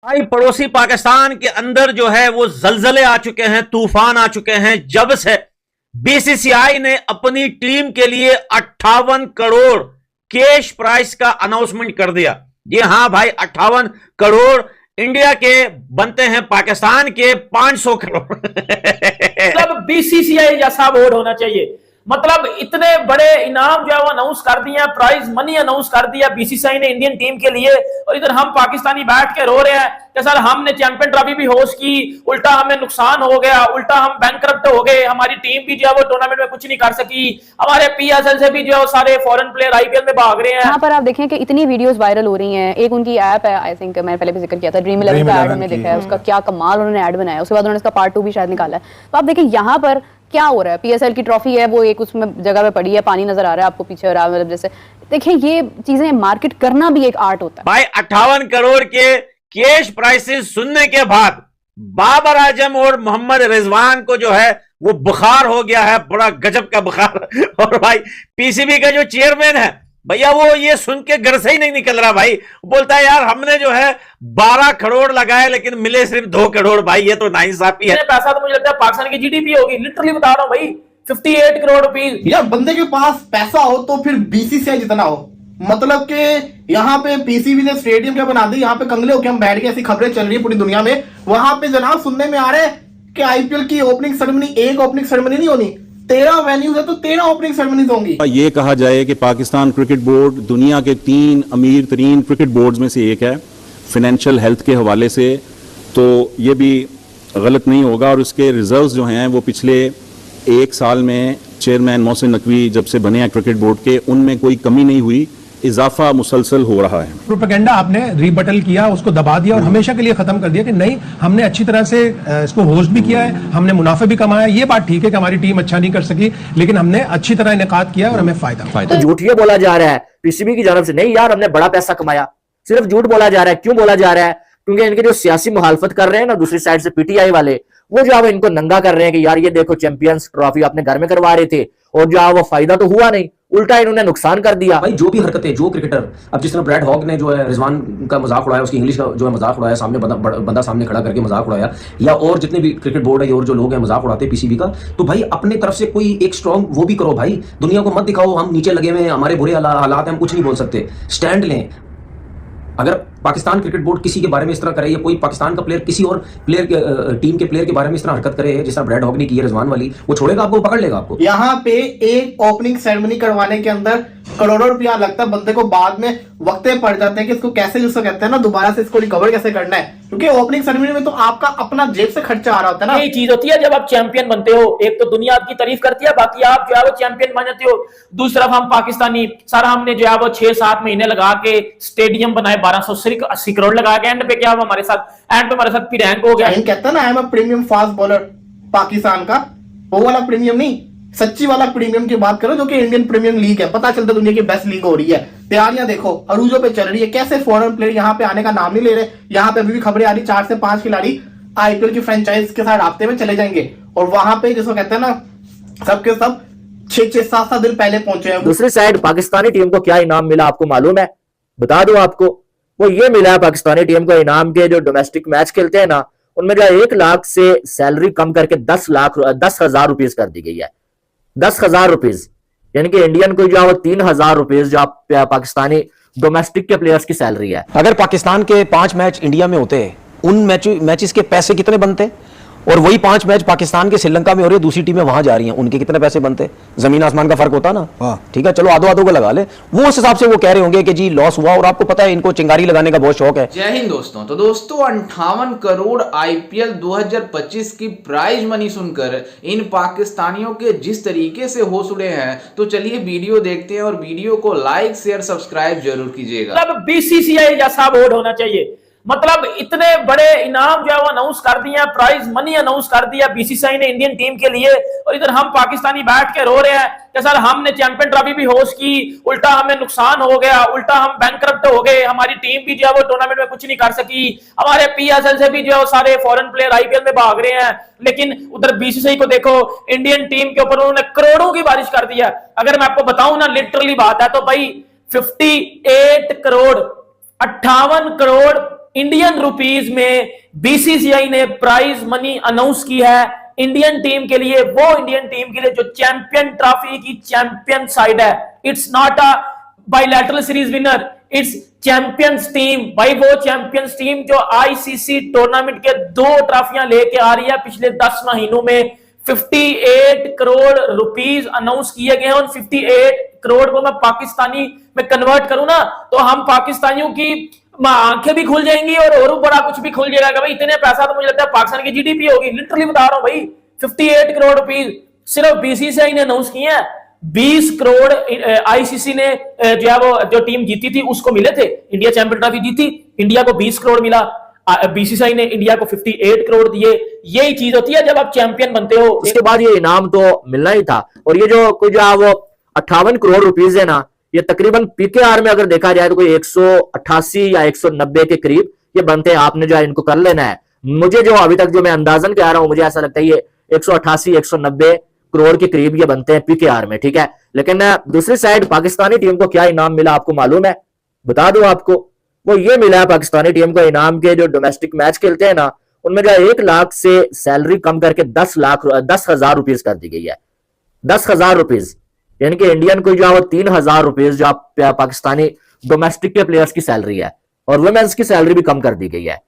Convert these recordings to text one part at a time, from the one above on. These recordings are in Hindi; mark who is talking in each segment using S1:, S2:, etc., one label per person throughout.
S1: भाई पड़ोसी पाकिस्तान के अंदर जो है वो जलजले आ चुके हैं, तूफान आ चुके हैं। जब से बीसीसीआई ने अपनी टीम के लिए 58 करोड़ कैश प्राइस का अनाउंसमेंट कर दिया। जी हां भाई, 58 करोड़ इंडिया के बनते हैं पाकिस्तान के 500 करोड़।
S2: मतलब बीसीसीआई जैसा बोर्ड होना चाहिए। मतलब इतने बड़े इनाम जो है वो अनाउंस कर दिए, प्राइज मनी अनाउंस कर दिया बीसीसीआई ने इंडियन टीम के लिए, और इधर हम पाकिस्तानी बैठ के रो रहे हैं कि सर हमने चैंपियन ट्रॉफी भी होस्ट की, उल्टा हमें नुकसान हो गया, उल्टा हम बैंकरप्ट हो गए, हमारी टीम भी जो है वो टूर्नामेंट में कुछ नहीं कर सकी, हमारे पीएसएल से भी जो है सारे फॉरेन प्लेयर आईपीएल में भाग रहे हैं।
S3: यहाँ पर आप देखें कि इतनी वीडियोस वायरल हो रही हैं। एक उनकी ऐप है, आई थिंक मैंने पहले भी जिक्र किया था, ड्रीम 11 का ऐड हमने देखा है, उसका क्या कमाल उन्होंने ऐड बनाया। उसके बाद उन्होंने इसका पार्ट 2 भी शायद निकाला है। तो आप देखें यहाँ पर क्या हो रहा है। पीएसएल की ट्रॉफी है, वो एक उसमें जगह पे पड़ी है, पानी नजर आ रहा है आपको पीछे, और मतलब जैसे देखिए ये चीजें मार्केट करना भी एक आर्ट होता है।
S1: भाई 58 करोड़ के कैश प्राइसेस सुनने के बाद बाबर आजम और मोहम्मद रिजवान को जो है वो बुखार हो गया है, बड़ा गजब का बुखार। और भाई पीसीबी का जो चेयरमैन है भैया, वो ये सुन के घर से ही नहीं निकल रहा भाई। बोलता है यार हमने जो है 12 करोड़ लगाए लेकिन मिले सिर्फ 2 करोड़। भाई ये तो नाइंसाफी है।
S2: पैसा तो मुझे लगता है पाकिस्तान की जीडीपी होगी, लिटरली बता रहा हूं भाई, 58 करोड़ रुपीस।
S4: यार बंदे के पास पैसा हो तो फिर बीसीसीआई जितना हो। मतलब कि यहाँ पे पीसीबी ने स्टेडियम क्या बना दी, यहाँ पे कंगले होके हम बैठ के, ऐसी खबरें चल रही है पूरी दुनिया में। वहां पे जनाब सुनने में आ रहा है कि आईपीएल की ओपनिंग सेरेमनी, एक ओपनिंग सेरेमनी नहीं होनी, 13 वेन्यूज है तो 13 ओपनिंग सेरेमनीज होंगी।
S5: ये कहा जाए कि पाकिस्तान क्रिकेट बोर्ड दुनिया के 3 अमीर तरीन क्रिकेट बोर्ड्स में से एक है फाइनेंशियल हेल्थ के हवाले से, तो ये भी गलत नहीं होगा। और उसके रिजर्व्स जो हैं वो पिछले 1 साल में चेयरमैन मोहसिन नकवी जब से बने हैं क्रिकेट बोर्ड के, उनमें कोई कमी नहीं हुई, इजाफा मुसलसल हो रहा है।
S6: प्रोपेगेंडा आपने रिबटल किया, उसको दबा दिया और हमेशा के लिए खत्म कर दिया कि नहीं, हमने अच्छी तरह से इसको होस्ट भी किया है, हमने मुनाफे भी कमाया। ये बात ठीक है कि हमारी टीम अच्छा नहीं कर सकी, लेकिन हमने अच्छी तरह इनेकाद किया और हमें फायदा।
S7: तो झूठ ये बोला जा रहा है पीसीबी की जानब से, नहीं यार हमने बड़ा पैसा कमाया, सिर्फ झूठ बोला जा रहा है। क्यों बोला जा रहा है? क्योंकि इनके जो सियासी मुखालफत कर रहे हैं ना दूसरी साइड से पीटीआई वाले, वो जो है इनको नंगा कर रहे हैं कि यार ये देखो चैंपियंस ट्रॉफी अपने घर में करवा रहे थे और जो है वो फायदा तो हुआ नहीं, उल्टा इन्होंने नुकसान कर दिया।
S8: भाई जो भी हरकतें, जो क्रिकेटर, अब जिस तरह ब्रैड हॉग ने जो है रिजवान का मजाक उड़ाया, उसकी इंग्लिश का जो है मजाक उड़ाया, सामने बंदा सामने खड़ा करके मजाक उड़ाया, या और जितने भी क्रिकेट बोर्ड है और जो लोग हैं मजाक उड़ाते हैं पीसीबी का, तो भाई अपने तरफ से कोई एक स्ट्रॉन्ग वो भी करो भाई। दुनिया को मत दिखाओ हम नीचे लगे हुए हैं, हमारे बुरे हालात हैं, हम कुछ नहीं बोल सकते, स्टैंड लें। अगर पाकिस्तान क्रिकेट बोर्ड किसी के बारे में इस तरह करे, या कोई पाकिस्तान का प्लेयर किसी और प्लेयर के टीम के प्लेयर के बारे में इस तरह हरकत करे जिस तरह ब्रैड हॉग ने की है रिजवान वाली, वो छोड़ेगा आपको, पकड़ लेगा आपको।
S4: यहाँ पे एक ओपनिंग सेरेमनी करवाने के अंदर करोड़ों रुपया लगता है, बंदे को बाद में वक्त पड़ जाते हैं कि इसको कैसे, जिसको कहते हैं ना, दोबारा से इसको रिकवर कैसे करना है, क्योंकि ओपनिंग सेरेमनी में तो आपका अपना जेब से खर्चा आ रहा होता है ना।
S2: यही चीज होती है जब आप चैंपियन बनते हो, एक तो दुनिया आपकी तारीफ करती है, बाकी आप जो है वो चैंपियन बन जाते हो। दूसरा हम पाकिस्तानी सारा हमने जो है वो 6-7 महीने लगा के स्टेडियम बनाए, 1280 करोड़ लगा के, एंड पे क्या हमारे साथ फिर रैंक हो गया।
S4: कहता है ना I am a premium fast bowler Pakistan का, वो वाला प्रीमियम नहीं, सच्ची वाला प्रीमियम की बात करो जो कि इंडियन प्रीमियम लीग है। पता चलता दुनिया की बेस्ट लीग हो रही है, तैयारियां देखो अरूजों पे चल रही है, कैसे फॉरेन प्लेयर यहाँ पे आने का नाम नहीं ले रहे। यहाँ पे अभी भी खबरें आ रही 4 से 5 खिलाड़ी आईपीएल की फ्रेंचाइज के साथ रास्ते में चले जाएंगे, और वहां पे जिसको कहते हैं ना सबके सब 6-7 दिन पहले पहुंचे हैं।
S7: दूसरी साइड पाकिस्तानी टीम को क्या इनाम मिला आपको मालूम है? बता दूं आपको, वो ये मिला है पाकिस्तानी टीम को इनाम के, जो डोमेस्टिक मैच खेलते हैं ना उनमें जो 1 लाख से सैलरी कम करके 10,000 रुपीज कर दी गई है। 10,000 रुपीज, यानी कि इंडियन को जो है वो 3,000 रुपीज जो पाकिस्तानी डोमेस्टिक के प्लेयर्स की सैलरी है।
S9: अगर पाकिस्तान के 5 मैच इंडिया में होते, उन मैचेस के पैसे कितने बनते? और वही 5 मैच पाकिस्तान के श्रीलंका में हो रही है, दूसरी टीमें वहां जा रही हैं, उनके कितने पैसे बनते? जमीन आसमान का फर्क होता ना। ठीक है, चलो आधो को लगा ले, वो उस हिसाब से वो कह रहे होंगे कि जी लॉस हुआ, और आपको पता है इनको चिंगारी लगाने का बहुत शौक है।
S10: जय हिंद दोस्तों। तो दोस्तों 58 करोड़ आईपीएल 2025 की प्राइज मनी सुनकर इन पाकिस्तानियों के जिस तरीके से होश उड़े हैं, तो चलिए वीडियो देखते हैं और वीडियो को लाइक शेयर सब्सक्राइब जरूर कीजिएगा।
S2: मतलब बीसीसीआई जैसा बोर्ड होना चाहिए। मतलब इतने बड़े इनाम जो है वो अनाउंस कर दिए, प्राइज मनी अनाउंस कर दिया बीसीसीआई ने इंडियन टीम के लिए, और इधर हम पाकिस्तानी बैठ के रो रहे हैं कि सर हमने चैंपियन ट्रॉफी भी होस्ट की, उल्टा हमें नुकसान हो गया, उल्टा हम बैंकरप्ट हो गए, हमारी टीम भी जो है वो टूर्नामेंट में कुछ नहीं कर सकी, हमारे पीएसएल से भी जो है सारे फॉरेन प्लेयर आईपीएल में भाग रहे हैं। लेकिन उधर बीसीसीआई को देखो, इंडियन टीम के ऊपर उन्होंने करोड़ों की बारिश कर दिया। अगर मैं आपको बताऊं ना, लिटरली बात है, तो भाई 58 करोड़ 58 करोड़ इंडियन रुपीज में बीसीसीआई ने प्राइज मनी अनाउंस की है इंडियन टीम के लिए, वो इंडियन टीम के लिए जो चैंपियन ट्रॉफी की चैंपियन साइड है। It's not a bilateral series winner, it's champions team. भाई वो चैंपियंस टीम जो आईसीसी टूर्नामेंट के 2 ट्रॉफियां लेके आ रही है पिछले 10 महीनों में। 58 करोड़ रुपीस अनाउंस किए गए हैं। उन 58 करोड़ को मैं पाकिस्तानी में कन्वर्ट करूं ना तो हम पाकिस्तानियों की आंखें भी खुल जाएंगी और बड़ा कुछ भी खुल जाएगा। भाई इतने पैसा तो मुझे लगता है पाकिस्तान की जीडीपी होगी। लिटरली बता रहा हूं भाई, 58 करोड़ रुपीस सिर्फ बीसीसीआई ने अनाउंस किए हैं। 20 करोड़ आईसीसी ने जो है वो जो टीम जीती थी उसको मिले थे। इंडिया चैंपियन ट्रॉफी जीती, इंडिया को 20 करोड़ मिला, बीसीसीआई ने इंडिया को 58 करोड़ दिए। यही चीज होती है जब आप चैंपियन बनते हो।
S7: उसके बाद ये इनाम तो मिलना ही था। और ये जो कुछ 58 करोड़ रुपीस है ना, ये तकरीबन पीकेआर में अगर देखा जाए तो कोई 188 या 190 के करीब ये बनते हैं। आपने जो है इनको कर लेना है। मुझे जो अभी तक जो मैं अंदाजन कह रहा हूं, मुझे ऐसा लगता है ये 188 190 करोड़ के करीब ये बनते हैं पीकेआर में, ठीक है। लेकिन दूसरी साइड पाकिस्तानी टीम को क्या इनाम मिला आपको मालूम है? बता दूं आपको, वो ये मिला है पाकिस्तानी टीम को इनाम के जो डोमेस्टिक मैच खेलते हैं ना, उनमें जो 1 लाख से सैलरी कम करके 10,000 रुपीज कर दी गई है। 10,000 रुपीज, यानी कि इंडियन को जो 3,000 रुपीज जो पाकिस्तानी डोमेस्टिक के प्लेयर्स की सैलरी है, और वुमेन्स की सैलरी भी कम कर दी गई है।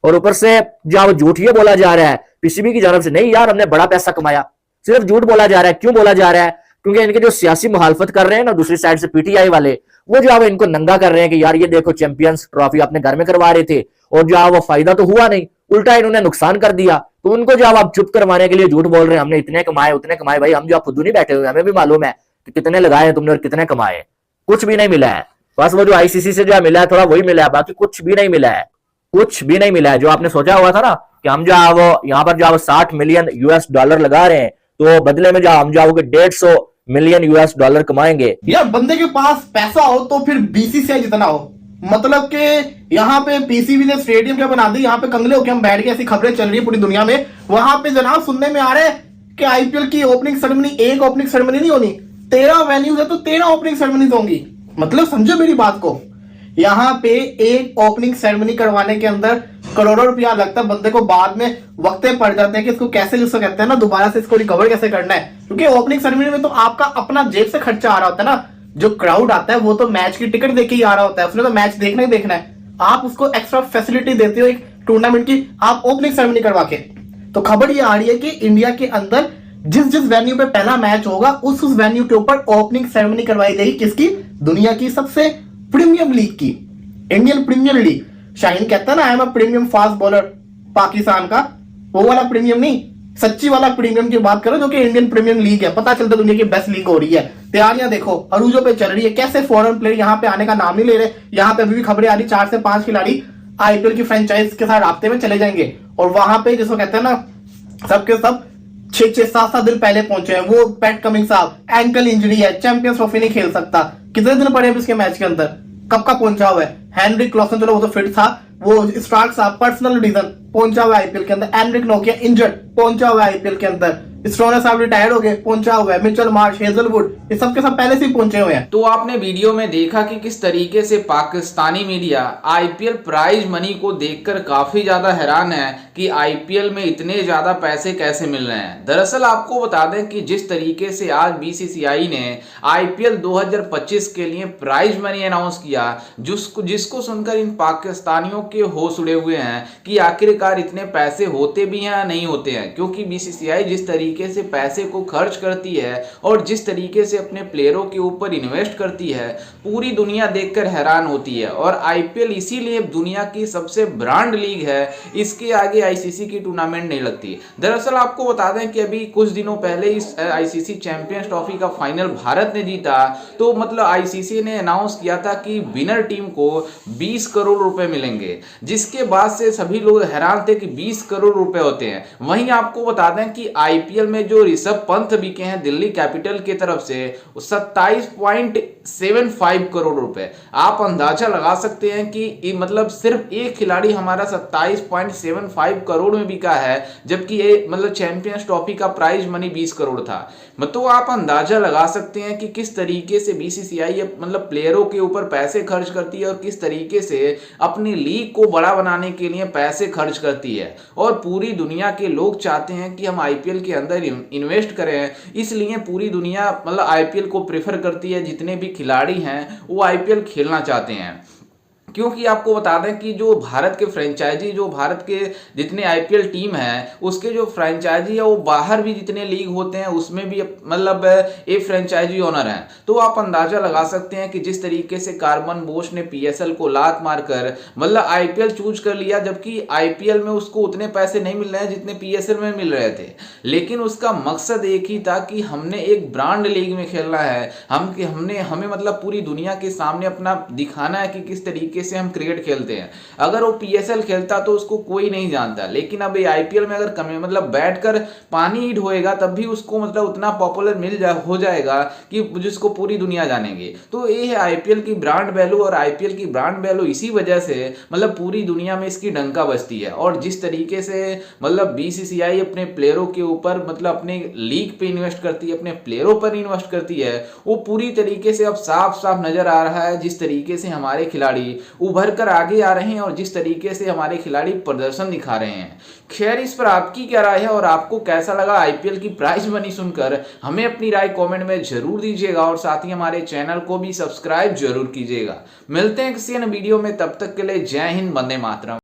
S7: और ऊपर से जो झूठ ये बोला जा रहा है पीसीबी की जानब से, नहीं यार हमने बड़ा पैसा कमाया, सिर्फ झूठ बोला जा रहा है। क्यों बोला जा रहा है? क्योंकि इनके जो सियासी मुखालफत कर रहे हैं ना दूसरी साइड से पीटीआई वाले, वो जो है इनको नंगा कर रहे हैं कि यार ये देखो चैंपियंस ट्रॉफी अपने घर में करवा रहे थे और जो है वो फायदा तो हुआ नहीं, उल्टा इन्होंने नुकसान कर दिया। तो उनको जो आप चुप करवाने के लिए झूठ बोल रहे हैं, हमने इतने कमाए उतने कमाए। भाई हम जो खुद नहीं बैठे हुए, हमें भी मालूम है कि कितने लगाए तुमने और कितने कमाए। कुछ भी नहीं मिला है, बस वो जो आईसीसी से जो मिला है थोड़ा वही मिला है, बाकी कुछ भी नहीं मिला है। कुछ भी नहीं मिला है। जो आपने सोचा हुआ था ना कि हम जो है वो यहाँ पर जो $60 मिलियन लगा रहे हैं, तो बदले में जो हम जो 150 मिलियन $150 कमाएंगे।
S4: यार बंदे के पास पैसा हो तो फिर बीसीसीआई जितना हो, मतलब कि यहाँ पे पीसीबी ने स्टेडियम क्या बना दी, यहाँ पे कंगले होके हम बैठ के ऐसी खबरें चल रही है पूरी दुनिया में। वहां पे जनाब सुनने में आ रहा है कि आईपीएल की ओपनिंग सेरेमनी, एक ओपनिंग सेरेमनी नहीं होनी, 13 वेन्यूज है तो 13 ओपनिंग सेरेमनीज होंगी। मतलब समझो मेरी बात को, यहाँ पे एक ओपनिंग सेरेमनी करवाने के अंदर करोड़ों रुपया लगता है। बंदे को बाद में वक्त पड़ जाते हैं कि इसको कैसे, जिसको कहते हैं ना, दोबारा से इसको रिकवर कैसे करना है। क्योंकि ओपनिंग सेरेमनी में तो आपका अपना जेब से खर्चा आ रहा होता है ना। जो क्राउड आता है वो तो मैच की टिकट देके ही आ रहा होता है, उसने तो मैच देखना ही देखना है। आप उसको एक्स्ट्रा फैसिलिटी देते हो एक टूर्नामेंट की, आप ओपनिंग सेरेमनी करवा के। तो खबर ये आ रही है कि इंडिया के अंदर जिस जिस वेन्यू पे पहला मैच होगा उस वेन्यू के ऊपर ओपनिंग सेरेमनी करवाई जाएगी। किसकी? दुनिया की सबसे प्रीमियम लीग की, इंडियन प्रीमियर लीग। शाहीन कहता है ना, I am a premium fast bowler Pakistan का, वो वाला प्रीमियम नहीं, सच्ची वाला प्रीमियम की बात करो जो कि इंडियन प्रीमियर लीग है। पता चलता दुनिया की बेस्ट लीग हो रही है। तैयारियां देखो अरूजों पे चल रही है, कैसे फॉरेन प्लेयर यहाँ पे आने का नाम नहीं ले रहे। यहाँ पे अभी भी खबरें आ रही 4 से 5 खिलाड़ी आईपीएल की फ्रेंचाइज के साथ राब्ते में चले जाएंगे। और वहां पे जिसको कहते हैं ना, सबके सब 6-7 दिन पहले पहुंचे हैं। वो पैट कमिंग साहब एंकल इंजरी है, चैंपियंस ट्रॉफी नहीं खेल सकता। कितने दिन पड़े हैं इसके मैच के अंदर, कब का पहुंचा हुआ है। हेनरी क्लॉसन चलो वो तो फिट था, वो स्टार्क साहब पर्सनल रीजन पहुंचा हुआ है आईपीएल के अंदर। एनरिक नोकिया इंजर्ड पहुंचा हुआ है आईपीएल के अंदर। स्टोनर साहब रिटायर्ड हो गए, पहुंचा हुआ है। मिचेल मार्श, हेजलवुड, ये सब के सब पहले से ही पहुंचे हुए हैं।
S10: तो आपने वीडियो में देखा कि किस तरीके से Pakistani media IPL prize money को देखकर काफी ज्यादा हैरान है कि आईपीएल में इतने ज्यादा पैसे कैसे मिल रहे हैं। दरअसल आपको बता दें कि जिस तरीके से आज बीसीसीआई ने आईपीएल 2025 के लिए प्राइज मनी अनाउंस किया, जिसको सुनकर इन पाकिस्तानियों के होश उड़े हुए हैं कि आखिरकार इतने पैसे होते भी हैं या नहीं होते हैं। क्योंकि बीसीसीआई जिस तरीके से पैसे को खर्च करती है और जिस तरीके से अपने प्लेयरों के ऊपर इन्वेस्ट करती है, पूरी दुनिया देखकर हैरान होती है। और आईपीएल इसीलिए दुनिया की सबसे ब्रांड लीग है, इसके आगे आईसीसी की टूर्नामेंट नहीं लगती। दरअसल आपको बता दें कि अभी कुछ दिनों पहले इस आईसीसी चैंपियंस ट्रॉफी का फाइनल भारत ने जीता, तो मतलब आईसीसी ने अनाउंस किया था कि विनर टीम को 20 करोड़ रुपए मिलेंगे, जिसके बाद से सभी लोग हैरान थे कि 20 करोड़ रुपए होते हैं। वहीं आपको बता दें कि आईपीएल आईपीएल में जो ऋषभ पंत बिके हैं दिल्ली कैपिटल की तरफ से 27.75 करोड़ रुपए। आप अंदाजा लगा सकते हैं कि मतलब सिर्फ एक खिलाड़ी हमारा 27.75 करोड़ में बिका है, जबकि ये मतलब चैंपियंस ट्रॉफी का प्राइज मनी 20 करोड़ था। तो आप अंदाजा लगा सकते हैं कि किस तरीके से बीसीसीआई मतलब प्लेयरों के ऊपर पैसे खर्च करती है और किस तरीके से अपनी लीग को बड़ा बनाने के लिए पैसे खर्च करती है। और पूरी दुनिया के लोग चाहते हैं कि हम आईपीएल के अंदर इन्वेस्ट करें, इसलिए पूरी दुनिया मतलब आईपीएल को प्रेफर करती है। जितने भी खिलाड़ी हैं वो आईपीएल खेलना चाहते हैं, क्योंकि आपको बता दें कि जो भारत के फ्रेंचाइजी, जो भारत के जितने आईपीएल टीम है उसके जो फ्रेंचाइजी है वो बाहर भी जितने लीग होते हैं उसमें भी मतलब एक फ्रेंचाइजी ओनर हैं। तो आप अंदाजा लगा सकते हैं कि जिस तरीके से कार्बन बोस ने पीएसएल को लात मारकर मतलब आईपीएल चूज कर लिया, जबकि आईपीएल में उसको उतने पैसे नहीं मिल रहे हैं जितने पीएसएल में मिल रहे थे, लेकिन उसका मकसद एक ही था कि हमने एक ब्रांड लीग में खेलना है, हमें मतलब पूरी दुनिया के सामने अपना दिखाना है कि किस तरीके से हम क्रिकेट खेलते हैं। अगर वो पीएसएल खेलता तो उसको कोई नहीं जानता, लेकिन अब ये आईपीएल में अगर मतलब बैठकर पानी ही ढोएगा तब भी उसको मतलब उतना पॉपुलर हो जाएगा कि जिसको पूरी दुनिया जानेगी। तो ये है आईपीएल की ब्रांड वैल्यू, और आईपीएल की ब्रांड वैल्यू इसी वजह से मतलब पूरी दुनिया में इसकी डंका बजती है। और जिस तरीके से मतलब बीसीसीआई अपने प्लेयरों के ऊपर मतलब अपने लीग पे इन्वेस्ट करती है, अपने प्लेयरों पर इन्वेस्ट करती है, वो पूरी तरीके से अब साफ साफ नजर आ रहा है जिस तरीके से हमारे खिलाड़ी उभर कर आगे आ रहे हैं और जिस तरीके से हमारे खिलाड़ी प्रदर्शन दिखा रहे हैं। खैर, इस पर आपकी क्या राय है और आपको कैसा लगा आईपीएल की प्राइस मनी सुनकर? हमें अपनी राय कमेंट में जरूर दीजिएगा और साथ ही हमारे चैनल को भी सब्सक्राइब जरूर कीजिएगा। मिलते हैं किसी अन्य वीडियो में, तब तक के लिए जय हिंद, वंदे मातरम।